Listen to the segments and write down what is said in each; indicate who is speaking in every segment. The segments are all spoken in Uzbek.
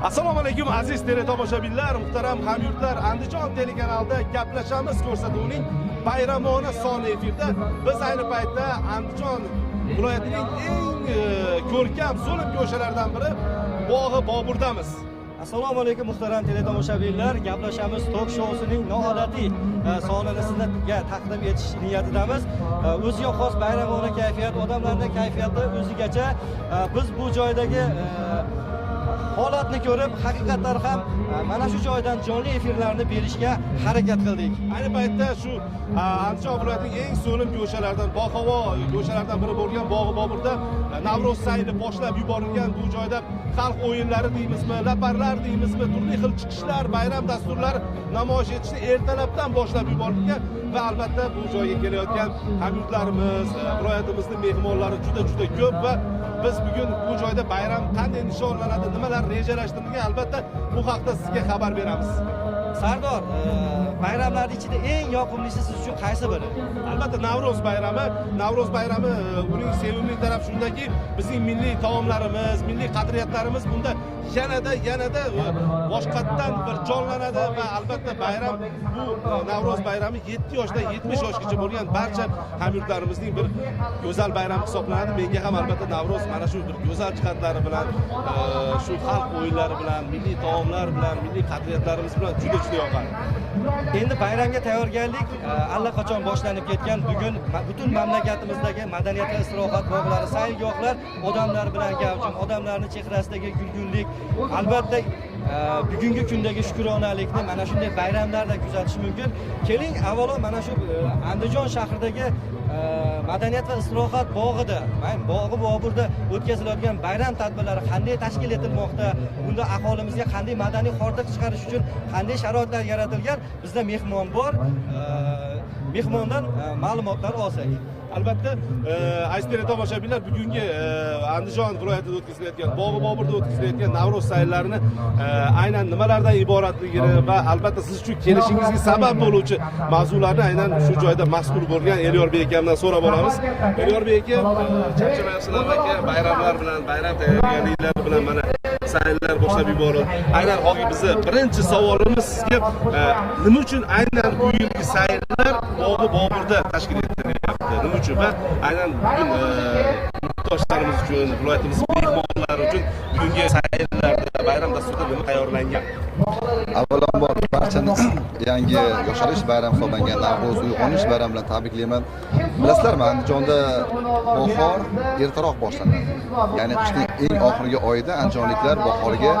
Speaker 1: Assalomu alaykum aziz teletomoshabinlar, muhtaram hamyurtlar. Andijon telekanalida gaplashamiz ko'rsatuvining bayramona soni efirda. Biz ayni paytda Andijon viloyatining eng ko'rkam so'lim ko'chalaridan biri Bog'i Boburdamiz.
Speaker 2: Assalomu alaykum muhtaram teletomoshabinlar. Gaplashamiz tok shousining noodatiy sonini sizlarga taqdim etish niyatidamiz. O'ziga xos bayramona kayfiyat, odamlarning kayfiyati o'zigacha. Biz bu joydagi holatni ko'rib, haqiqatan ham mana shu joydan jonli efirlarni berishga harakat qildik.
Speaker 1: Ayni paytda shu Andijon viloyatining eng so'lim ko'chalaridan, boqavo ko'chalardan biri bo'lgan Bog'i Boburda Navro'z sayli boshlab yuborilgan. Bu joyda xalq o'yinlari deymizmi, laparlar deymizmi, turli xil chiqishlar, bayram dasturlari namoyish etishni ertalabdan boshlab yuborilgan va albatta bu joyga kelayotgan hamyurtlarimiz, viloyatimizning mehmonlari juda ko'p va biz bugun bu joyda bayram qanday nishonlanadi, nimalar rejalashtirilgan, albatta bu haqda sizga xabar beramiz.
Speaker 2: Sardor, bayramlar ichida eng yoqimlisi siz uchun qaysi biri?
Speaker 1: Albatta Navro'z bayrami. Navro'z bayrami uning sevimli tarafi shundaki, bizning milliy taomlarimiz, milliy qadriyatlarimiz bunda yanada boshqatdan bir jonlanadi va albatta bayram bu Navro'z bayrami 7 yoshdan 70 yoshgacha bo'lgan barcha hamyurtlarimizning bir go'zal bayrami hisoblanadi. Menga ham albatta Navro'z mana shu bir go'zal jihatlari bilan, shu xalq o'yinlari bilan, milliy taomlar bilan, milliy qadriyatlarimiz bilan juda yoqadi.
Speaker 2: Endi bayramga tayyorgarlik allaqachon boshlanib ketgan. Bugun butun mamlakatimizdagi madaniyat va istirohat bog'lari, sayilgohlar odamlar bilan gavjum, odamlarning chehrasidagi gulgunlik, albatta bugungi kundagi shukronalikni mana shunday bayramlarda kuzatish mumkin. Keling, avvalo mana shu Andijon shahridagi madaniyat va istirohat bog'ida, Bog'i Boburda o'tkaziladigan bayram tadbirlari qanday tashkil etilmoqda, bunda aholimizga qanday madaniy hordiq chiqarish uchun qanday sharoitlar yaratilgan, bizda mehmon bor. Mehmondan ma'lumotlar olsak.
Speaker 1: Albatta, aziz teletomoshabinlar, bugungi Andijon viloyatida o'tkazilayotgan, Bog'i Boburda o'tkazilayotgan Navro'z sayllarini aynan nimalardan iboratligini va albatta siz uchun kelishingizga sabab bo'luvchi mavzularni aynan shu joyda mas'ul bo'lgan Elyorbek akamdan so'rab olamiz. Elyorbek aka, charchamayapsizlar aka, bayramlar bilan, bayram tayyorgarliklari bilan mana sayillar boshlab yuborildi. Aynan hozir bizning birinchi savolimiz sizga, nima uchun aynan bu yilgi sayillar Bog'i Boburda tashkil etilyapti? Nima uchun va aynan bugun yurtdoshlarimiz uchun, viloyatimiz mehmonlari uchun bugungi sayillarda, bayram dasturida nima tayyorlangan?
Speaker 3: Avvalambor barchani yangi yosharish bayrami hisoblangan Navro'z uyg'onish bayrami bilan tabriklayman. Bilasizlarmi, Andijonda bahor ertaroq boshlanadi. Ya'ni qishning eng oxirgi oyida andijonliklar bahorga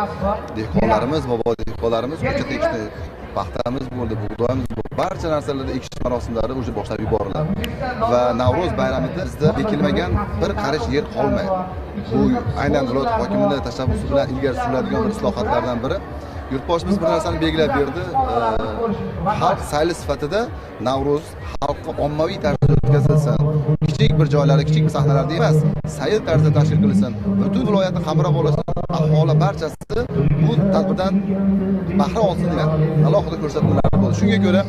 Speaker 3: dehqonlarimiz, bobo dehqonlarimiz ko'cha tekishni, paxtamiz bo'ldi, bug'doyimiz bo'ldi, barcha narsalarda ekish marosimlari o'sha boshlab yuboriladi. Va Navro'z bayramida bizda ekilmagan bir qarish yer qolmaydi. Bu aynan viloyat hokimining tashabbusi bilan ilgari suriladigan bir islohotlardan biri. Yurtboshimiz bir narsani belgilab berdi. Xalq sayli sifatida Navro'z xalqqa ommaviy tarzda o'tkazilsin. Kichik bir joylarda, kichik bir sahnalarda emas, sayil tarzda tashkil qilinsin. Butun viloyatni qamrab olsin. Aholi barchasi bu tadbirdan bahra olsin degan alohida ko'rsatmalar bo'ldi. Shunga ko'ra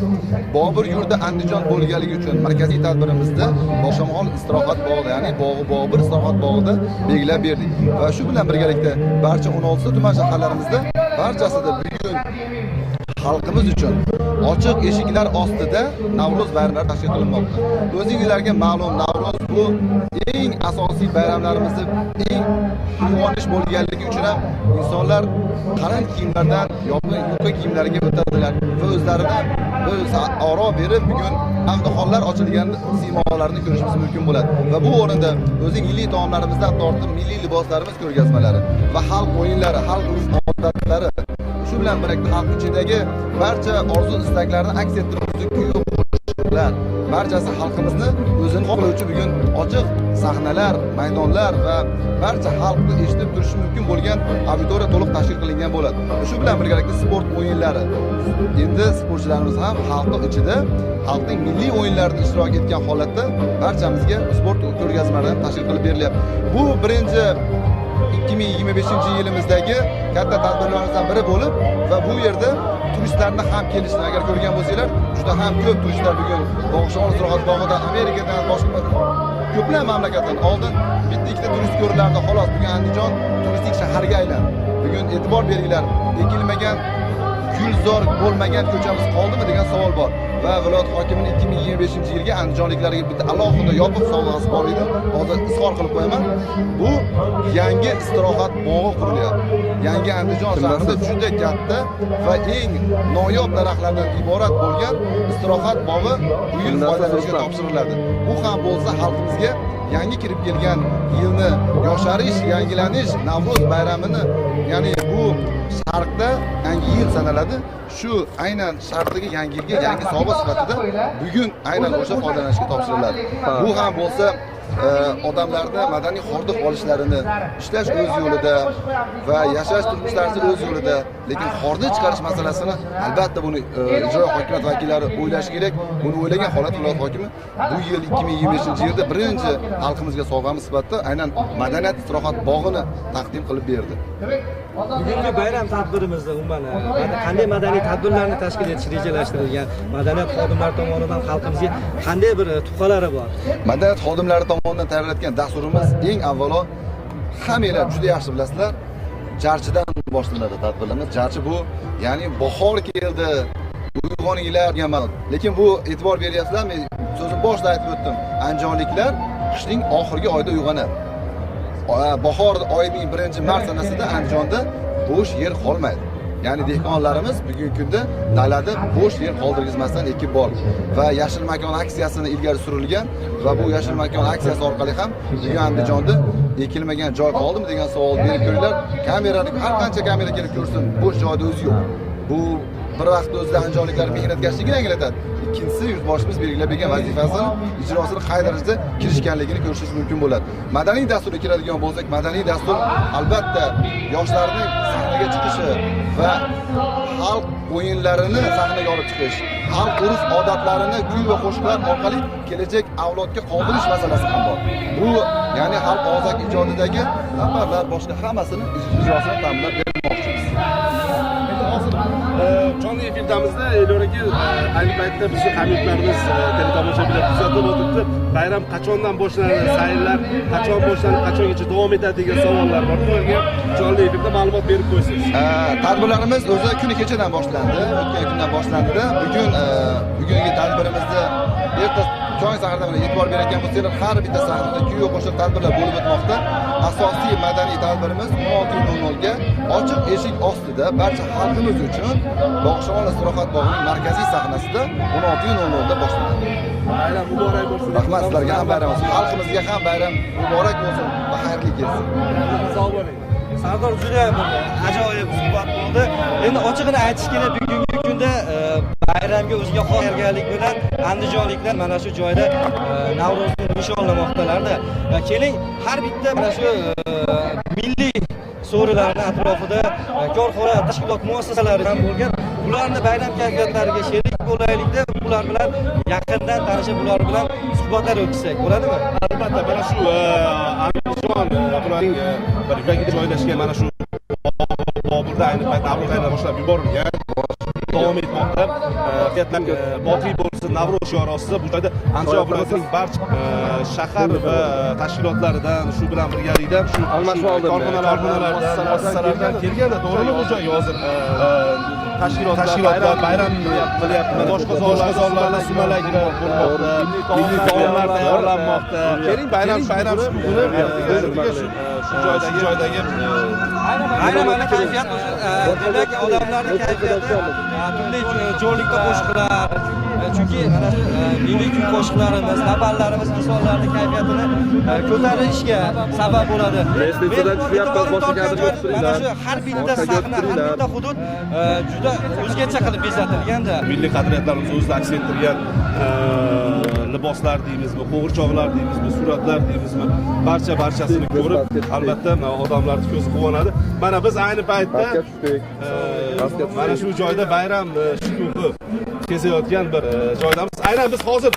Speaker 3: Bobur yurti Andijon bo'lganligi uchun markaziy tadbirimizda Boshomg'ol istirohat bog'ida, ya'ni Bog'i Bobur istirohat bog'ida belgilab berdik. Va shu bilan birgalikda barcha 16 tuman shaharlarimizda barchasida bugun xalqimiz uchun ochiq eshiklar ostida Navro'z bayramlari tashkil qilinmoqda. O'zingizlarga ma'lum, Navro'z bu eng asosiy bayramlarimizning eng uyg'onish bo'lganligi uchun ham insonlar qalin kiyimlardan yopqa yupqa kiyimlarga o'tadilar va o'zlaridan o'z oro berib bugun avtoxonlar ochilgan siymolarni ko'rishimiz mumkin bo'ladi. Va bu o'rinda o'zing milliy taomlarimizdan tortib milliy liboslarimiz ko'rgazmalari va xalq o'yinlari, xalq urf-odatlari, shu bilan birga xalq ichidagi barcha orzu istaklarni aks ettiruvchi kuy-qo'shiqlar, barchasi xalqimizni o'zini qiluvchi bugun ochiq sahnalar, maydonlar va barcha xalqni eshitib turishi mumkin bo'lgan auditoriya to'liq tashkil qilingan bo'ladi. Shu bilan birgalikda sport o'yinlari. Endi sportchilarimiz ham xalqning ichida, xalqning milliy o'yinlarida ishtirok etgan holatda barchamizga sport ko'rgazmalari tashkil qilib berilyapti. Bu birinchi 2025-yilimizdagi katta tadbirlarimizdan biri bo'lib va bu yerda turistlarni ham kelishini agar ko'rgan bo'lsanglar, juda ham ko'p turistlar bugun Bog'ishon istirohat bog'ida Amerikadan, boshqa ko'plab mamlakatdan oldin bitta ikkita turist ko'rilardi, xolos. Bugun Andijon turistik shaharga aylandi. bugun e'tibor beringlar, ekilmagan, gulzor bo'lmagan ko'chamiz qoldimi degan savol bor. Va viloyat hokimining 2025-yilga andijonliklarga bitta alohida yopiq sovg'asi bor edi. Hozir izhor qilib qo'yaman. Bu yangi istirohat bog'i qurilyapti. Yangi Andijon shahrida juda katta va eng noyob daraxtlardan iborat bo'lgan istirohat bog'i bu yil foydalanishga topshiriladi. Bu ham bo'lsa xalqimizga yangi kirib kelgan yilni yosharish, yangilanish, Navro'z bayramini, ya'ni bu Sharqda yangi yil sanaladi. Shu aynan Sharqdagi yangi yilga yangi sovg'a sifatida bugun aynan o'sha foydalanishga topshiriladi. Bu ham bo'lsa odamlarda madaniy hordiq olishlarini ishlash o'z yo'lida va yashash turmushlari o'z yo'lida, lekin hordiq chiqarish masalasini albatta buni ijro hokimiyat vakillari o'ylashi kerak. Buni o'ylagan holat viloyat hokimi bu yil 2025-yilda birinchi xalqimizga sovg'amiz sifatida aynan madaniyat istirohat bog'ini taqdim qilib berdi.
Speaker 2: Bugungi bayram tadbirimizda umuman qanday madaniy tadbirlarni tashkil etish rejalashtirilgan, madaniyat xodimlari tomonidan xalqimizga qanday bir tuhfalari bor?
Speaker 3: Madaniyat xodimlari tomonidan tayyorlangan dasturimiz eng avvalo hammanglar juda yaxshi bilasizlar, jarchidan boshlanadi tadbirlarimiz. Jarchi bu, ya'ni bahor keldi, uyg'oninglar degan ma'no. Lekin bu e'tibor beryapsizlar, men so'zni boshida aytib o'tdim. Andijonliklar qishning oxirgi oyida uyg'onadi. Bahor oyining 1-mart sanasida Andijonda bo'sh yer qolmaydi. Ya'ni dehqonlarimiz bugungi kunda dalada bo'sh yer qoldirgizmasdan ekib bor va yashil makon aksiyasini ilgari surilgan va bu yashil makon aksiyasi orqali ham bugun Andijonda ekilmagan joy qoldimi degan savol berib ko'ringlar. Kamerani har qancha kamera kelib ko'rsin, bo'sh joyda o'zi yo'q. Bu bir vaqtda o'zida andijonliklar mehnatgashligini anglatadi. Ikkinchisi, yurtboshimiz belgilab bergan vazifasini ijrosini qay darajada kirishganligini ko'rishingiz mumkin bo'ladi. Madaniy dasturga kiradigan bo'lsak, madaniy dastur albatta yoshlarning sahnaga chiqishi va xalq o'yinlarini sahnaga olib chiqish, xalq urf odatlarini kuy va qo'shiqlar orqali kelajak avlodga qoldirish masalasi ham bor. Bu, ya'ni xalq og'zaki ijodidagi rahbarlar boshqa hammasini ijrosini ta'minlab bermoqchimiz.
Speaker 1: Jonli efirdamizda Elyoraga ayni paytda bizning hamyurtlarimiz teletomoshabinlar kuzatib o'tiribdi. Bayram qachondan boshlanadi, sayrlar qachon boshlanib, qachongacha davom etadi degan savollar bor. Ularga jonli efirda ma'lumot berib qo'ysangiz.
Speaker 3: Tadbirlarimiz o'zi kuni kechadan boshlandi, o'tgan kundan boshlandi. Bugungi tadbirimizda erta tong sahardan bilan e'tibor bergan bo'lsanglar, har bitta saharda kuy va qo'shiq tadbirlar bo'lib o'tmoqda. Asosiy madaniy tadbirimiz 16:00 ga ochiq eshik ostida barcha xalqimiz uchun Bog'ishon istirohat bog'ining markaziy sahnasida 16:00 da boshlanadi.
Speaker 1: Bayram muborak bo'lsin.
Speaker 3: Rahmat sizlarga ham bayram bo'lsin. Xalqimizga ham bayram muborak bo'lsin va xayrli kelsin.
Speaker 1: Sog' bo'ling.
Speaker 2: Sardor juda ajoyib suhbat bo'ldi. Endi ochig'ini aytish kerak, bugungi kunda bayramga o'ziga xos tayyorgarlik bilan andijonliklar mana shu joyda Navro'zni nishonlamoqdalar-da. Keling, har bitta mana shu milliy so'rilarning atrofida korxona, tashkilot muassasalari ham bo'lgan. Ularni bayram kayfiyatlariga sherik bo'laylik-da, ular bilan yaqindan tanishib, ular bilan suhbatlar o'tkazsak bo'ladimi?
Speaker 1: Albatta, mana shu Andijon ularning bir yuragida joylashgan mana shu Boburda ayni paytda Navro'z aylanib boshlab yuborilgan, davom etmoqda. Boqiy bo'lsin Navro'z shiori ostida bu joyda Andijon viloyatining barcha shahar va tashkilotlaridan, shu bilan birgalikda shu korxonalar, muassasalardan kelgan, to'g'rimi bu joyga hozir tashkilotlar bayram qilyapti, boshqa zorlarda sumalaklar bo'lmoqda, milliy taomlar tayyorlanmoqda. Keling, bayram shu kuni shu joydagi
Speaker 2: aynan kayfiyat, demak odamlarning kayfiyati turli jo'rlikda qo'shiqlar, chunki mana shu milliy kuy qo'shiqlarimiz, laballarimiz insonlarning kayfiyatini ko'tarishga sabab bo'ladi. Mana shu har bitta sahna, har bitta hudud juda o'zgacha qilib bezatilganda.
Speaker 1: Milliy qadriyatlarimizni o'zida aks ettirgan liboslar deymizmi, qo'g'irchoqlar deymizmi, suratlar deymizmi, barchasini ko'rib, albatta odamlarning ko'zi quvonadi. Mana biz ayni paytda mana shu joyda bayram shukuhi kezayotgan bir joydamiz. Aynan biz hozir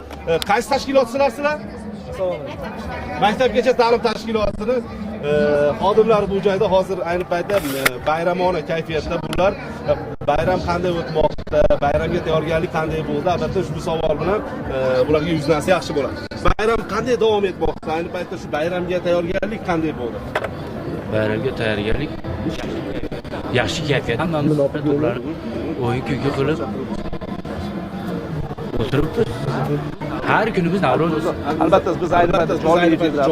Speaker 1: qaysi tashkilotsizlar? Maktabgacha ta'lim tashkilotini xodimlar bu joyda hozir ayni paytda bayramona kayfiyatda bular. Bayram qanday o'tmoqda, bayramga tayyorgarlik qanday bo'ldi? Albatta shu savol bilan bularga yuzlansa yaxshi bo'ladi. Bayram qanday davom etmoqda? Ayni paytda shu bayramga tayyorgarlik qanday bo'ldi?
Speaker 4: Bayramga tayyorgarlik yaxshi kayfiyat. Hammamiz to'planib o'yin-kulgi qilib o'tiribmiz. Har kunimiz Navro'z.
Speaker 1: Albatta biz albatta jonli efirda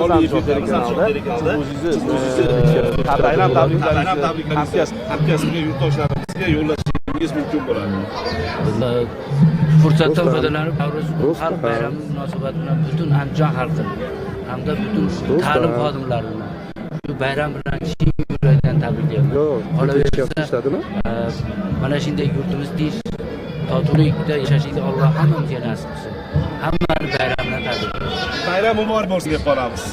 Speaker 1: kanalda bayram tabriklaringizni hamkasbga, yurtdoshlarimizga yo'llashingiz mumkin bo'ladi.
Speaker 4: Fursatdan foydalanib Navro'z xalq bayrami munosabati bilan butun Andijon xalqini hamda butun ta'lim xodimlarini shu bayram bilan chin yurakdan tabriklayman. Qolaversa, mana shunday yurtimiz tinch, totuvlikda yashashlikni Alloh hammamizga nasib qilsin. Hammani bayram bilan tabriklayman.
Speaker 1: Bayram muborak bo'lsin deb qolamiz.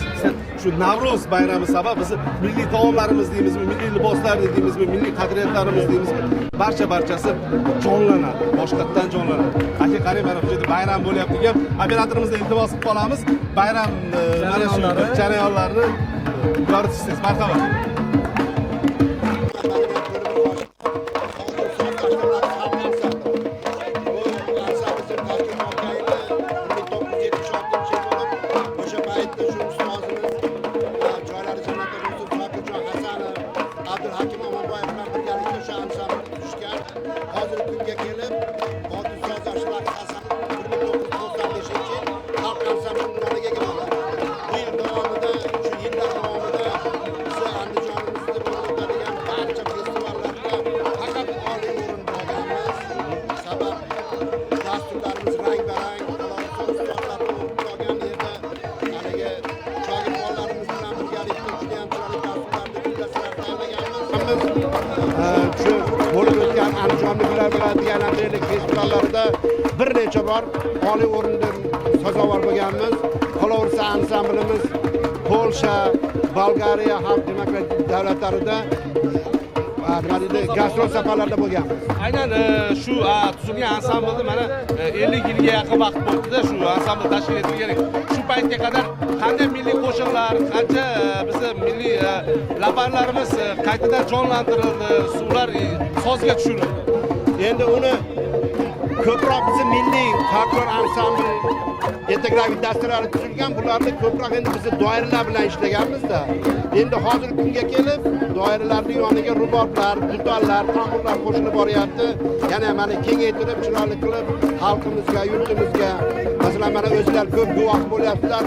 Speaker 1: Shu Navro'z bayrami sabab biz milliy taomlarimiz deymizmi, milliy liboslar deymizmi, milliy qadriyatlarimiz deymizmi, barchasi jonlanadi, boshqatdan jonlanadi. Aka qarang, mana bu yerda bayram bo'lyapti ekan, operatorimizni iltimos qilib qolamiz. Bayram mana shu jarayonlarni yoritishsiz. Marhamat. Shu bo'lib o'tgan Andijonliklar bilan diyanatlik festivallarida bir necha bor oliy o'rinda sazovor bo'lganmiz. Qolaversa ansamblimiz Polsha, Bolgariya xalq demokratik davlatlarida gastrol safarlarda bo'lganmiz. Aynan shu tuzilgan ansamblda mana 50 yilga yaqin vaqt bo'ldi-da shu ansambl tashkil etilgan. Shu paytga qadar qanday milliy qo'shiqlar, qancha bizning milliy laparlarimiz qaytadan jonlantirildi, suvlar sozga tushirildi. Endi uni ko'proq bizning milliy folklor ansambl etnografik dasturlari tuzilgan, bularni ko'proq endi biz doiralar bilan ishlaganmiz-da. Endi hozirgi kunga kelib doiralarning yoniga ruboblar, dutorlar, tamburlar qo'shilib boryapti. Yana mana kengaytirib, chiroyli qilib xalqimizga, yurtimizga, masalan mana o'zlar ko'p guvoh bo'lyaptilar.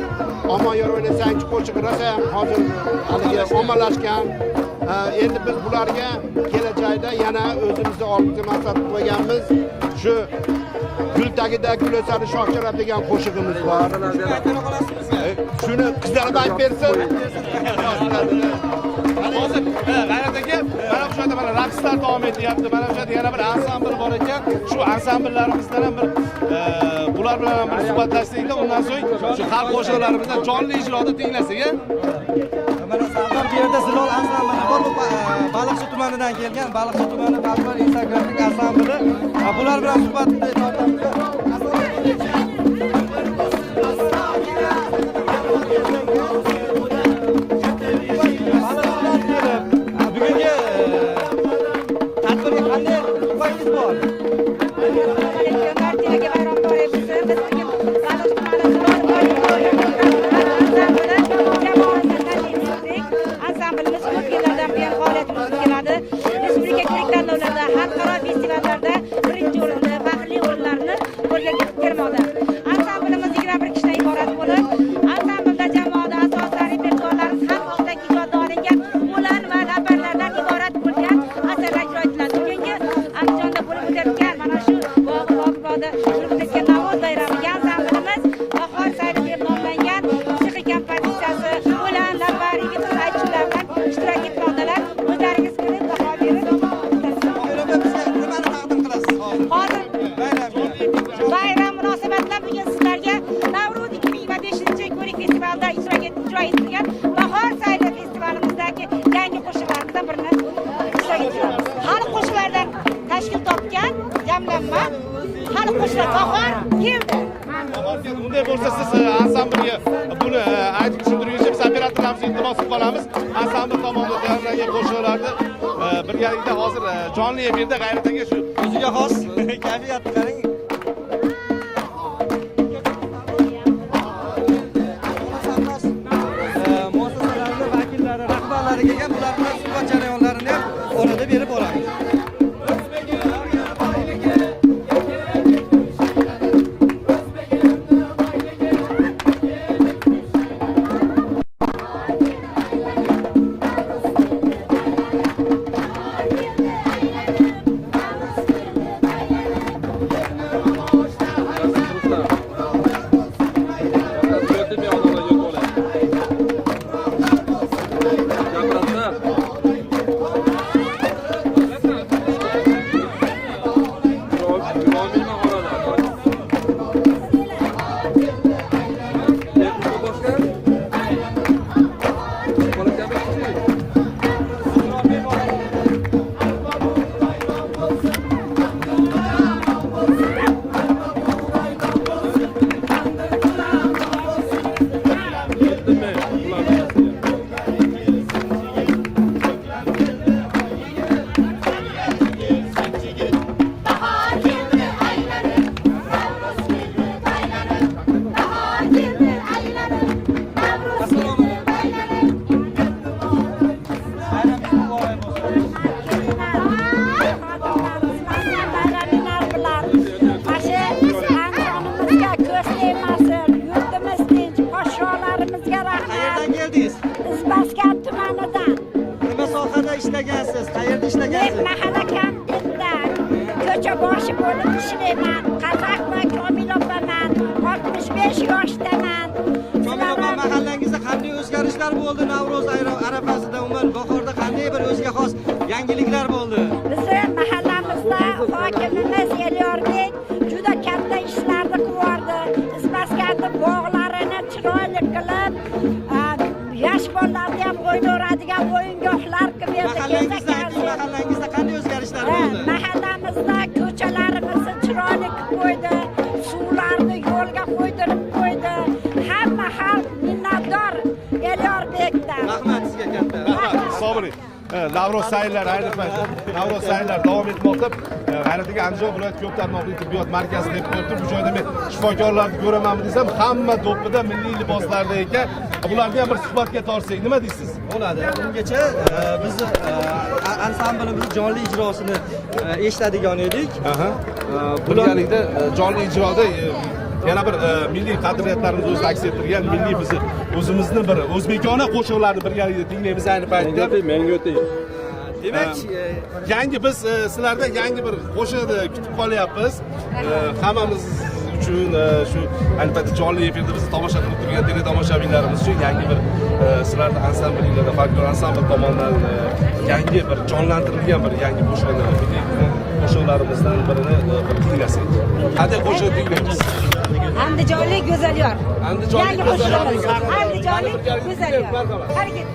Speaker 1: Omon yor o'ynasangchi qo'shiq rosa ham hozir haliga ommalashgan. Endi biz bularga kelajakda yana o'zimizni oldimizga maqsad qo'yganmiz. Shu gul tagida gul o'sadi shoxcharab degan qo'shig'imiz bor. Shuni qizlarga aytib bersin. Hozir g'ayrat aka, mana shu yerda mana raqslar davom etyapti. Mana shu yerda yana bir ansambl bor ekan. Shu ansamblillarimizdan ham bir bular bilan ham bir suhbatlashdik-da, undan so'ng shu xalq qo'shiqlarimizdan jonli ijroda tinglasak-a.
Speaker 2: Mana Sardor bu yerda Zilol ansambli bor, Baliqchi tumanidan kelgan, Baliqchi tumani xalqlar etnografik ansambli. Bular bilan suhbatni tortamiz. Bugungi tadbirga qanday foydangiz bor?
Speaker 5: Respublika ko'rik tanlovlarda, xalqaro festivallarda birinchi o'rinda faxriy o'rinlarni qo'lga kiritmoqda. Ansamblimiz 21 kishidan iborat bo'lib, ansamblda jamoada asosan repertuarlarimiz ham o'zbek ijodida olingan qo'lan va laparlardan iborat bo'lgan asarlar ijro etiladi. Bugungi Andijonda bo'lib o'tayotgan mana shu bog'da bo'lib o'tayotgan Navro'z bayramiga ansamblimiz bahor sayli deb nomlangan musiqiy kompozitsiyasi, qo'lan, lapar, yigit aytishlar bilan ishtirok etmoqdalar. O'zlaringiz ko'rib baho berib bayram munosabati bilan bugun sizlarga Navro'z 2025 ko'rik festivalida ijro etilgan bahor sayli festivalimizdagi yangi qo'shiqlarimizdan birini ijro etamiz. Xalq qo'shiqlaridan tashkil topgan jamlanma xalq qo'shiqlari bahor keldi.
Speaker 1: Unday bo'lsa siz ansamblga buni aytib tushuntiringiz, biz operatorlarimizni iltimos qilib qolamiz. Ansambl tomonidan tayyorlangan qo'shiqlarni birgalikda hozir jonli efirda g'ayrataga shu
Speaker 2: o'ziga xos kayfiyatni qarang. Muassasalarning vakillari, rahbarlari kelgan, bular bilan suhbat jarayonlarini ham o'rnida berib boramiz. ishlayapsiz?
Speaker 6: mahalla kantida ko'cha boshi bo'lib ishlayman. Qazaqman, Komilovaman, 65 yoshdaman.
Speaker 2: Komilova mahallangizda qanday o'zgarishlar bo'ldi Navro'z arafasida, umuman bahorda qanday bir o'ziga xos yangiliklar bo'ldi?
Speaker 6: Bizning mahallamizda hokimimiz Elyorbek juda katta ishlarni qilardi. Ispaskanda bog'larini chiroyli qilib, yosh bolalarga ham o'ynaydigan o'yingohlar qilib
Speaker 2: Mahallangizda qanday o'zgarishlar bo'ldi?
Speaker 6: Mahallamizda ko'chalarimizni chiroyli qilib qo'ydi, suvlarni yo'lga qo'ydirib qo'ydi. Hamma xalq minnatdor Elyorbekdan.
Speaker 2: Rahmat sizga katta.
Speaker 1: Rahmat, sabring. Navro'z sayllari ayni paytda Navro'z sayllari davom etmoqda. G'ayratiga Andijon viloyat ko'p tarmoqli tibbiyot markazi deb qo'yibdi. Bu joyda men shifokorlarni ko'ramanmi desam, hamma do'ppida milliy liboslarda ekan. Bularni ham bir suhbatga tortsak, nima deysiz?
Speaker 2: Bo'ladi. Bungacha biz ansamblimiz jonli ijrosini eshitadigan edik.
Speaker 1: Birgalikda jonli ijroda yana bir milliy qadriyatlarimizni o'zida aks ettirgan milliy bizni o'zimizni bir o'zbekona qo'shiqlarni birgalikda tinglaymiz ayni paytda.
Speaker 7: Menga o'ting.
Speaker 2: Demak,
Speaker 1: yangi biz sizlardan yangi bir qo'shiqni kutib qolyapmiz. Hammamiz uchun shu ayni paytda jonli efirda bizni tomosha qilib turgan teletomoshabinlarimiz uchun yangi bir sizlarni ansamblinglarda folklor ansambl tomonidan yangi bir jonlantirilgan bir yangi qo'shiqlarimizdan birini tinglasak. Qanday qo'shiq tinglaymiz?
Speaker 5: Andijonlik go'zalyor.
Speaker 1: Andijonlik
Speaker 5: Yangi qo'shiqlarimiz. Andijonlik go'zalyor. Harakat.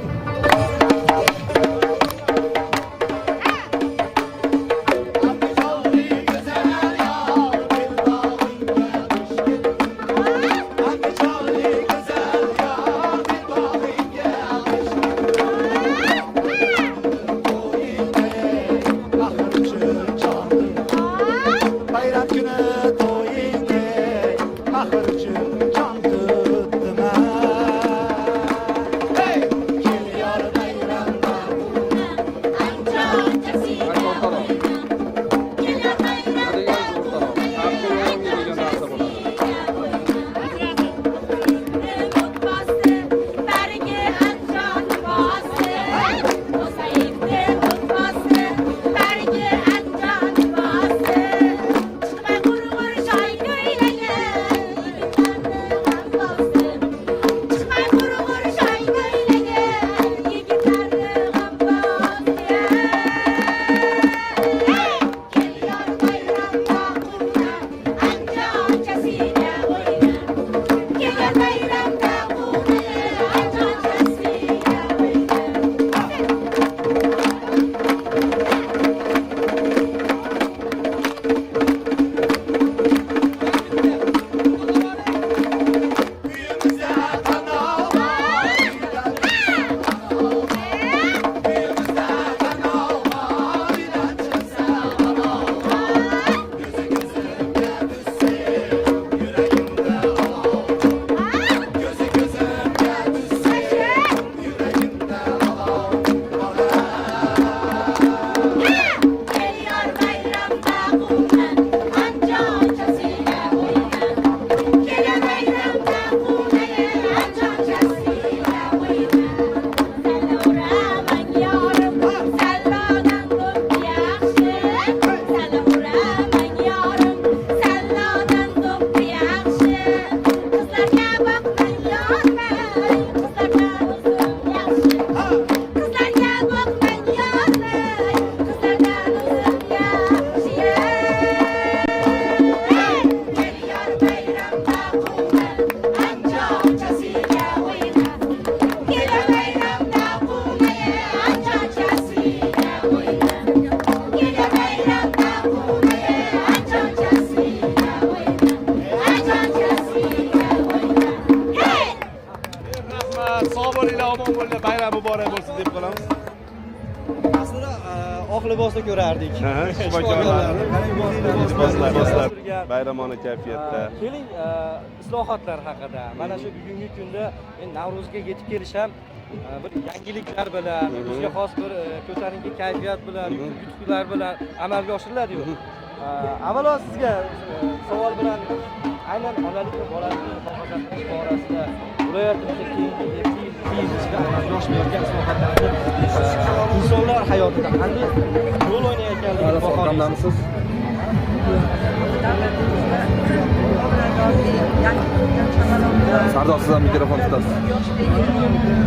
Speaker 1: bayram muborak bo'lsin deb qolamiz.
Speaker 2: Aslida oq libosda ko'rardik.
Speaker 1: Shifokorlarni, liboslar, bayramona kayfiyatda.
Speaker 2: Keling, islohotlar haqida. Mana shu bugungi kunda men Navro'zga yetib kelisham bir yangiliklar bilan, bizga xos bir ko'tarinki kayfiyat bilan, yutuqlar bilan amalga oshiriladi-yu. Avvalo sizga savol bilan aynan onalik va bolalik muhofazasi borasida viloyatimizda keyingi amalga oshmayotgan islohotlarni insonlar hayotida qanday rol o'ynayotganligini baholaysiz.
Speaker 7: Sardor, siz ham mikrofon tutasiz.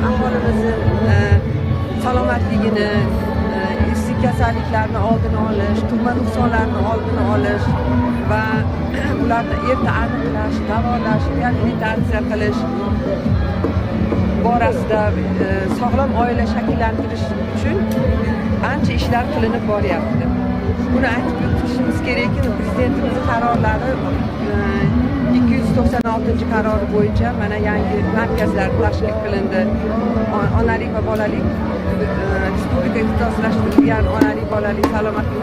Speaker 8: Aholimizni salomatligini, irsiy kasalliklarni oldini olish, tug'ma nuqsonlarni oldini olish va ularni erta aniqlash, davolash, reabilitatsiya qilish borasida sog'lom oila shakllantirish uchun ancha ishlar qilinib boryapti. Buni aytib o'tishimiz kerakki, prezidentimiz qarorlari 296 qarori bo'yicha mana yangi markazlar tashkil qilindi. Onalik va bolalik respublika ixtisoslashtirilgan onalik bolalik salomatlik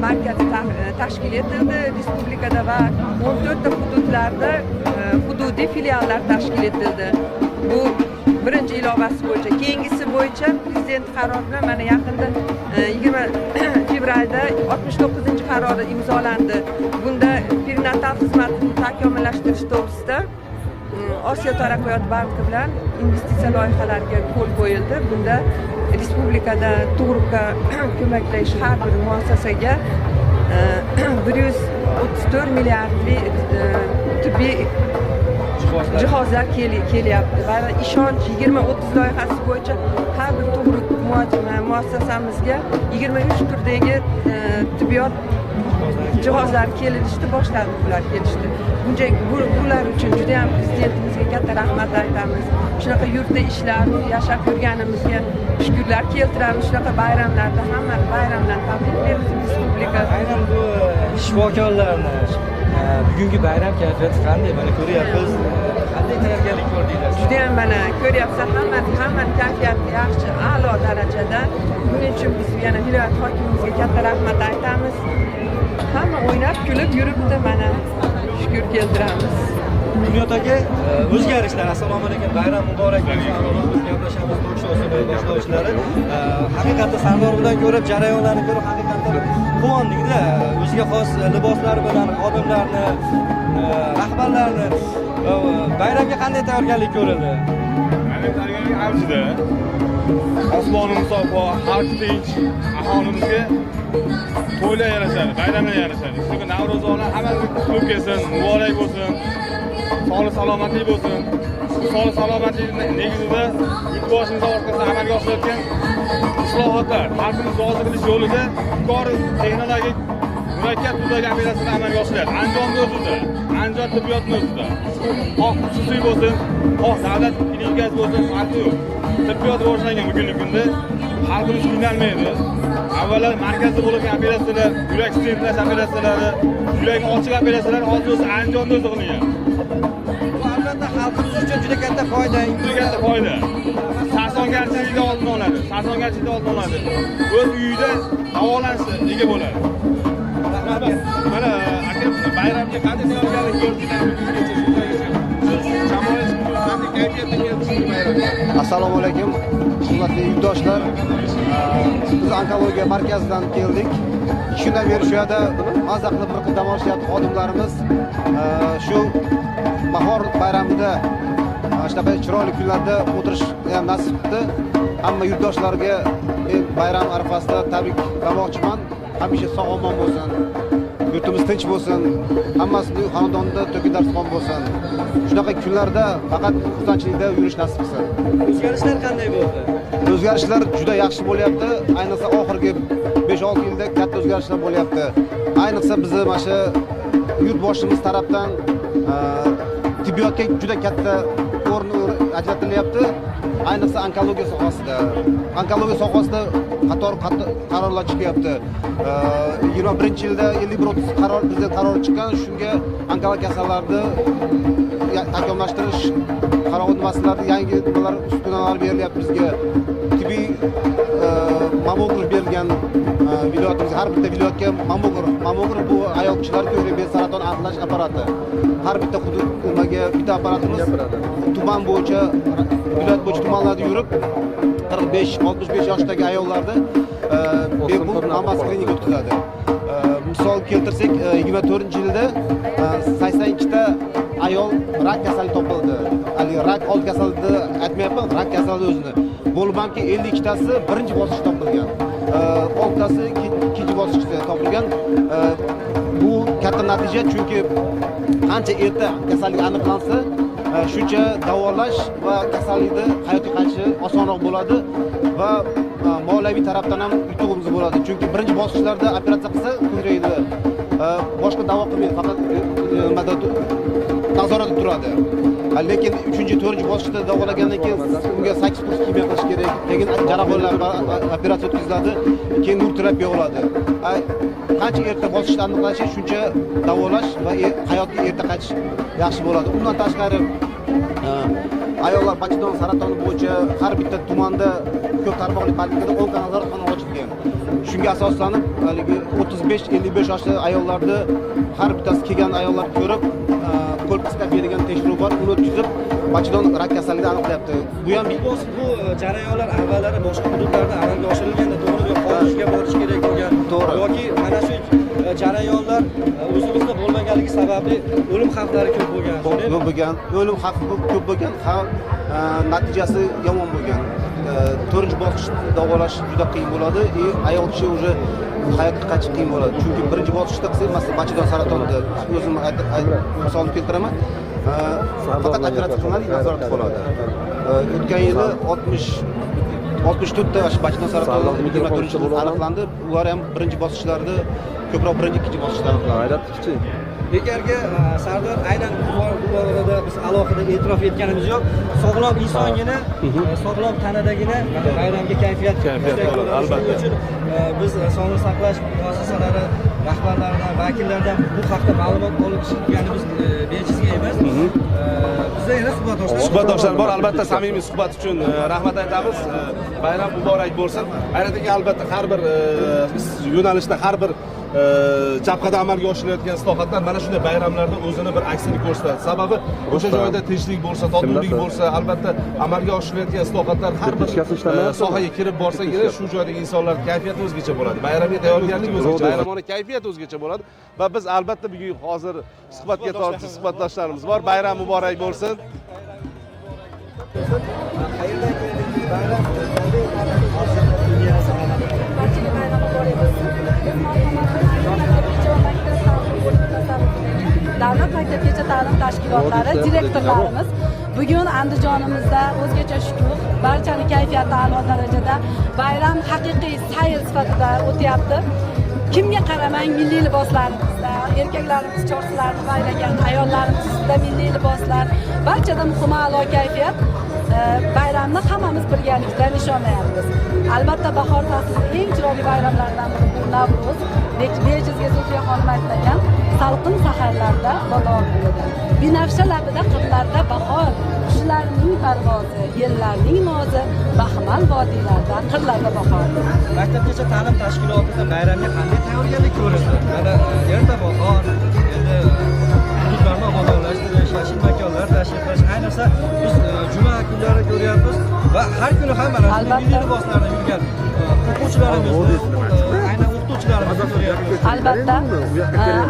Speaker 8: markazi tashkil etildi respublikada va 14 ta hududlarda hududiy filiallar tashkil etildi. Bu birinchi ilovasi bo'yicha. Keyingisi bo'yicha prezident qarori bilan mana yaqinda 20 fevralda 69-qarori imzolandi. Bunda perinatal xizmatni takomillashtirish to'g'risida Osiyo taraqqiyot banki bilan investitsiya loyihalariga qo'l qo'yildi. Bunda respublikada tug'ruqqa ko'maklash har bir muassasaga 134 milliardlik tibbiy jihozlar kelyapti va ishonch 20-30 loyihasi bo'yicha har bir tug'ruq muassasamizga 23 turdagi tibbiyot jihozlari kelishni boshladi. Bular kelishdi. Bular uchun juda ham prezidentimizga katta rahmat aytamiz. Shunaqa yurtda ishlarni yashab yurganimizga shukrlar keltiramiz. Shunaqa bayramlarda hamma bayramdan tabrik beramiz respublika.
Speaker 2: Aynan bu shifokorlarni bugungi bayram kayfiyati qanday? Mana ko'ryapmiz. Qanday tayyorgarlik ko'rdingiz?
Speaker 8: Juda ham mana ko'ryapsiz, hamma kayfiyati yaxshi, a'lo darajada. Buning uchun biz yana viloyat hokimimizga katta rahmat aytamiz. Hamma o'ynab, kulib yuribdi, mana shukr keltiramiz.
Speaker 2: Dunyodagi o'zgarishlar, assalomu alaykum, bayram muborak bo'lsin. Gaplashamiz to'g'risida boshlovchilari. Haqiqatda Sardor bilan ko'rib, jarayonlarni ko'rib, haqiqatda quvondikda. O'ziga xos liboslar bilan xodimlarni, rahbarlarni bayramga qanday tayyorgarlik ko'rildi?
Speaker 9: Bayram tayyorgarligi avjida. Osmonimiz sog'lom, xalq tinch, aholimizga to'ylar yarashadi, bayramlar yarashadi. Chunki Navro'zona hammamiz qutlug' kelsin, muborak bo'lsin, sog'lik salomatlik bo'lsin. Sog'lik salomatlik negizida yurtboshimiz orqasida amalga oshirilayotgan islohotlar, xalqimiz rozi qilish yo'lida yuqori texnologik murakkab turdagi operatsiyalar amalga oshiriladi. Andijonda o'zida, Andijon tibbiyotni o'zida. Xoh xususiy bo'lsin, xoh davlat klinikasi bo'lsin, farqi yo'q. Tibbiyot rivojlangan bugungi kunda xalqimiz qiynalmaydi. Avvalo markazda bo'lgan operatsiyalar, yurak stentlash operatsiyalari, yurakni ochiq operatsiyalar hozir o'zi Andijonda o'zi qilingan.
Speaker 2: Bu albatta xalqimiz uchun juda katta foyda.
Speaker 9: Juda katta foyda. Sarsongarchilikda oldin oladi. Sarsongarchilikda oldin oladi. O'z uyida davolanishi ega bo'ladi. Rahmat. Mana aka bayramga qanday tayyorgarlik ko'rdinglar? Jamoat qanday kayfiyatda keldingiz bayramga?
Speaker 10: Assalomu alaykum, hurmatli yurtdoshlar. Biz onkologiya markazidan keldik. 2 kundan beri shu yerda mazza qilib bir dam olishyapti xodimlarimiz. Shu bahor bayramida shunaqa chiroyli kunlarda o'tirish ham nasib qildi. Hamma yurtdoshlarga bayram arafasida tabriklamoqchiman. Hamisha sog' omon bo'lsin. Yurtimiz tinch bo'lsin. Hammasining xonadonida to'ki darsxon bo'lsin. Shunaqa kunlarda faqat xursandchilikda yurish nasib qilsin.
Speaker 2: O'zgarishlar qanday bo'ldi?
Speaker 10: O'zgarishlar juda yaxshi bo'lyapti. Ayniqsa oxirgi 5-6 yilda katta o'zgarishlar bo'lyapti. Ayniqsa bizni mana shu yurtboshimiz tarafdan tibbiyotga juda katta o'rin ajratilyapti. Ayniqsa onkologiya sohasida. Onkologiya sohasida qator qarorlar chiqyapti. 21-yilda 51-30 qaror prezident qarori chiqqan, shunga onkologiya kasallarni takomillashtirish qarornamalarida yangi nimalar uskunalar berilyapti bizga. Tibbiy mamograf berilgan viloyatimizga, har bitta viloyatga mamograf bu ayol kishilarga ko'ra saraton aniqlash apparati. Har bitta hudud nimaga bitta apparatimiz tuman bo'yicha, viloyat bo'yicha tumanlarda yurib 45-65 yoshdagi ayollarni bepul mammo skrining o'tkazadi. Misol keltirsak, 24-yilda 82 ta ayol rak kasali topildi. haligi rak old kasallikni aytmayapman, rak kasalligi o'zini. Bo'lib hamki 52 tasi birinchi bosqichda topilgan. 6 tasi ikkinchi bosqichda topilgan. Bu katta natija, chunki qancha erta kasallik aniqlansa, shuncha davolash va kasallikni hayotga qaytishi osonroq bo'ladi va moliyaviy tarafdan ham yutug'imiz bo'ladi. Chunki birinchi bosqichlarda operatsiya qilsa, kuzraydi. Boshqa davo qilmaydi, faqat nazoratda turadi. Lekin 3-4 bosqichda davolagandan keyin unga 8 kurs kimyo qilish kerak, keyin jarrohlar operatsiya o'tkaziladi, keyin nur terapiya bo'ladi. Qancha erta bosqichda aniqlanishi, shuncha davolash va hayotga erta qaytish yaxshi bo'ladi. Undan tashqari ayollar bachadon saratoni bo'yicha har bitta tumanda ko'p tarmoqli poliklinikada 10 ta nazoratxona ochilgan. Shunga asoslanib, haligi 35-55 yoshli ayollarni har bittasi kelgan ayollar ko'rib, kolposkopiya degan tekshiruv bor, uni o'tkazib, bachadon rak kasalligini aniqlayapti. Bu ham
Speaker 2: bu jarayonlar avvallari boshqa hududlarda amalga oshirilganda to'g'ri xorijga borish kerak bo'lgan. Yoki mana shu jarayonlar o'zimizda bo'lmaganligi sababli o'lim xavflari ko'p bo'lgan.
Speaker 10: O'lim xavfi ko'p bo'lgan, natijasi yomon bo'lgan. 4-bosqich davolash juda qiyin bo'ladi. Ayol kishi уже hayotga qaytish qiyin bo'ladi. Chunki birinchi bosqichda qilsa, masalan, bachadon saratonida o'zim misolni keltiraman. Faqat operatsiya qilinadi, nazorat qiladi. O'tgan yili 64 ta bachadon saratoni 24-yilda aniqlandi. Ular ham birinchi bosqichlarda ko'proq birinchi, ikkinchi bosqichda aniqlandi.
Speaker 2: Bekarga Sardor aynan bu borada biz alohida e'tirof etganimiz yo'q. Sog'lom insongina, sog'lom tanadagina bayramga kayfiyat bo'ladi. Albatta. Biz sog'liqni saqlash muassasalari rahbarlaridan, vakillaridan bu haqda ma'lumot olishganimiz bejizga emas. Bizda yana
Speaker 1: suhbatdoshlar bor. Albatta samimiy suhbat uchun rahmat aytamiz. Bayram muborak bo'lsin. Aynan albatta har bir yo'nalishda har bir jabhada amalga oshirilayotgan islohotlar mana shunday bayramlarda o'zini bir aksini ko'rsatadi. Sababi o'sha joyda tinchlik bo'lsa, totuvlik bo'lsa, albatta amalga oshirilayotgan islohotlar har bir sohaga kirib borsa kerak, shu joydagi insonlar kayfiyati o'zgacha bo'ladi. Bayramga tayyorgarlik o'zgacha, bayramona kayfiyat o'zgacha bo'ladi va biz albatta bugun hozir suhbatga tortib suhbatdoshlarimiz bor. Bayram muborak bo'lsin.
Speaker 2: Qayerdan keldingiz? Bayram
Speaker 8: Davlat maktabgacha ta'lim tashkilotlari direktorlarimiz bugun Andijonimizda o'zgacha shukuh, barchani kayfiyati a'lo darajada bayram haqiqiy sayl sifatida o'tyapti. Kimga qaramang milliy liboslarimizda, erkaklarimiz chorsilarni baylagan, ayollarimiz ustida milliy liboslar, barchada muhim a'lo kayfiyat. Bayramni hammamiz birgalikda nishonlayapmiz. Albatta bahor faslida eng chiroyli bayramlardan biri bu Navro'z. Bejizga Zulfiya xonim aytmagan salqin saharlarda balo bo'ladi. Binafsha labida qirlarda bahor, qushlarning parvozi, yellarning nozi, baxmal vodiylarda qirlarda bahor.
Speaker 2: Maktabgacha ta'lim tashkilotida bayramga qanday tayyorgarlik ko'rildi? Mana erta bahor, endi hududlarni obodonlashtirish, yashil makonlar tashkil qilish, ayniqsa biz juma kunlari ko'ryapmiz va har kuni ham mana milliy liboslarda yurgan o'quvchilarimiz, aynan o'qituvchilarimiz ko'ryapmiz.
Speaker 8: Albatta,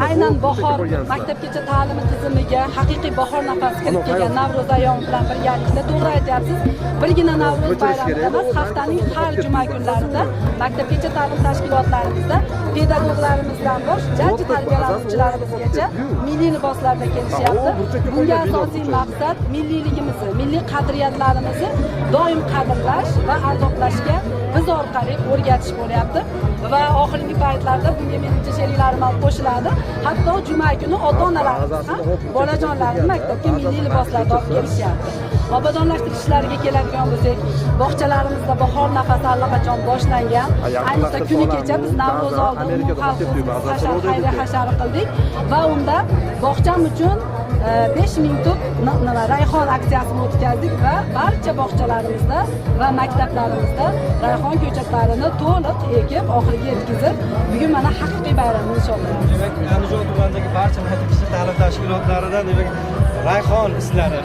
Speaker 8: aynan bahor maktabgacha ta'limi tizimiga haqiqiy bahor nafasi kirib kelgan Navro'z ayyomi bilan birgalikda to'g'ri aytyapsiz. Birgina Navro'z bayramida emas, haftaning har juma kunlarida maktabgacha ta'lim tashkilotlarimizda pedagoglarimizdan bosh jajji tarbiyalanuvchilarimizgacha milliy liboslarda kelishyapti. Bunga asosiy maqsad milliyligimizni, milliy qadriyatlarimizni doim qadrlash va ardoqlashga biz orqali o'rgatish bo'lyapti. Va oxirgi paytlarda bunga menimcha sheriklarim ham qo'shiladi. Hatto juma kuni ota-onalarimiz ham bolajonlarini maktabga milliy liboslarda olib kelishyapti. Obodonlashtirish ishlariga keladigan bo'lsak, bog'chalarimizda bahor nafasi allaqachon boshlangan. Ayniqsa kuni kecha biz Navro'z oldi xayriya hashari qildik va unda bog'cham uchun 5000 tut rayhon aksiyasini o'tkazdik va barcha bog'chalarimizda va maktablarimizda rayhon ko'chatlarini to'liq ekib, oxiriga yetkazib, bugun mana haqiqiy bayramni nishonlayapmiz.
Speaker 2: Demak, Andijon tumanidagi barcha maktabgacha ta'lim tashkilotlaridan demak rayhon islari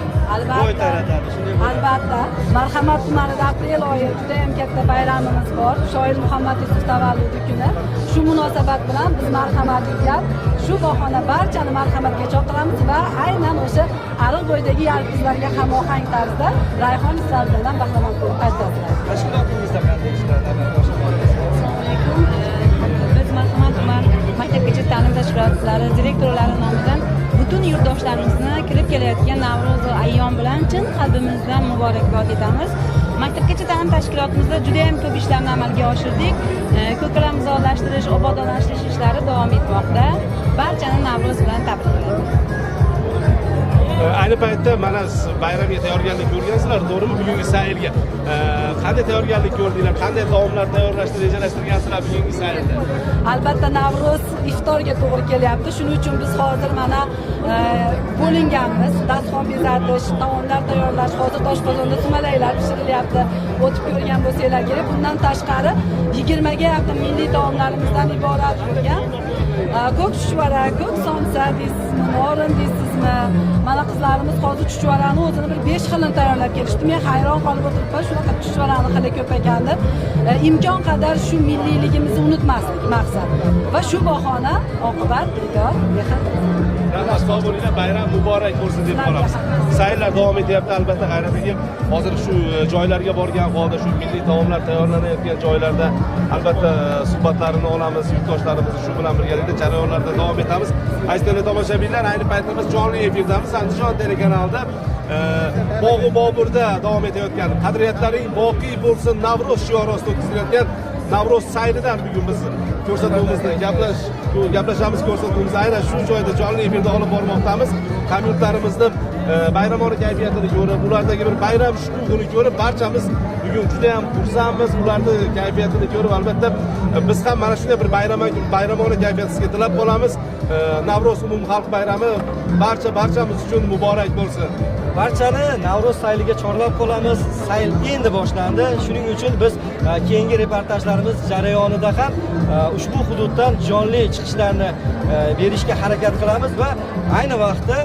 Speaker 2: bo'y taratadi.
Speaker 8: Albatta, Marhamat tumanida aprel oyi juda ham katta bayramimiz bor. Shoir Muhammad Yusuf tavalludi kuni. Shu munosabat bilan biz marhamatliklar shu bahona barchani marhamatga chaqiramiz va aynan o'sha ariq bo'yidagi yalpizlarga hamohang tarzda rayhon istalaridan bahramand bo'lib qaytadilar.
Speaker 2: Tashkilotingizda qanday ishlarni amalga oshirmoqdasiz?
Speaker 5: Biz Marhamat tuman maktabgacha ta'lim tashkilotlari direktorlari nomidan butun yurtdoshlarimizni kirib kelayotgan Navro'z ayyom bilan chin qalbimizdan muborakbod etamiz. Maktabgacha ta'lim tashkilotimizda juda ham ko'p ishlarni amalga oshirdik. Ko'kalamzorlashtirish, obodonlashtirish ishlari davom etmoqda. Barchani Navro'z bilan tabriklayman.
Speaker 1: Ayni paytda mana bayramga tayyorgarlik ko'rgansizlar, to'g'rimi? Bugungi saylga qanday tayyorgarlik ko'rdinglar? Qanday taomlar tayyorlashni rejalashtirgansizlar bugungi saylda?
Speaker 8: Albatta Navro'z iftorga to'g'ri kelyapti. Shuning uchun biz hozir mana bo'linganmiz. Dasturxon bezatish, taomlar tayyorlash, hozir toshqozonda sumalaklar pishirilyapti. O'tib ko'rgan bo'lsanglar kerak. Bundan tashqari 20 ga yaqin milliy taomlarimizdan iborat bo'lgan ko'k chuchvara, ko'k somsa deysizmi, norin deysizmi? Mana qizlarimiz hozir chuchvarani o'zini bir 5 xilini tayyorlab kelishdi. Men hayron qolib o'tiribman, shunaqa chuchvarani xili ko'p ekan deb. Imkon qadar shu milliyligimizni unutmaslik maqsad. Va shu bahona oqibat diydor, mehr.
Speaker 1: Rahmat, sog' bo'linglar, bayram muborak bo'lsin deb qolamiz. Sayllar davom etyapti albatta G'ayrat aka. Hozir shu joylarga borgan holda shu milliy taomlar tayyorlanayotgan joylarda albatta suhbatlarini olamiz, yurtdoshlarimiz shu bilan birgalikda jarayonlarda davom etamiz. Aziz tomoshabinlar, ayni paytda biz jonli efirdamiz Andijon telekanalida. Bog'i Boburda davom etayotgan qadriyatlaring boqiy bo'lsin Navro'z shiori ostida o'tkazilayotgan Navro'z saylidan bugun biz ko'rsatuvimizni gaplashamiz ko'rsatuvimizni aynan shu joyda jonli efirda olib bormoqdamiz. Hamyurtlarimizni bayramona kayfiyatini ko'rib, ulardagi bir bayram shukuhini ko'rib, barchamiz bugun juda ham xursandmiz. Ularning kayfiyatini ko'rib, albatta biz ham mana shunday bir bayramona kayfiyat sizga tilab qolamiz. Navro'z umumxalq bayrami barchamiz uchun muborak bo'lsin.
Speaker 2: Barchani Navro'z sayliga chorlab qolamiz. Sayl endi boshlandi. Shuning uchun biz keyingi reportajlarimiz jarayonida ham ushbu hududdan jonli chiqishlarni berishga harakat qilamiz va ayni vaqtda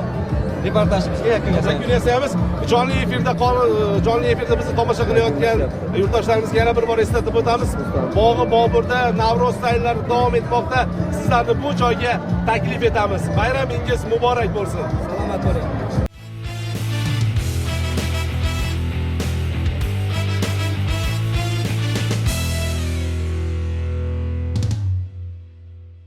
Speaker 2: reportajimizga yakun
Speaker 1: yasaymiz. Jonli efirda bizni tomosha qilayotgan yurtdoshlarimizga yana bir bor eslatib o'tamiz. Bog'i Boburda Navro'z sayllari davom etmoqda. Sizlarni bu joyga taklif etamiz. Bayramingiz muborak bo'lsin.
Speaker 2: Salomat bo'ling.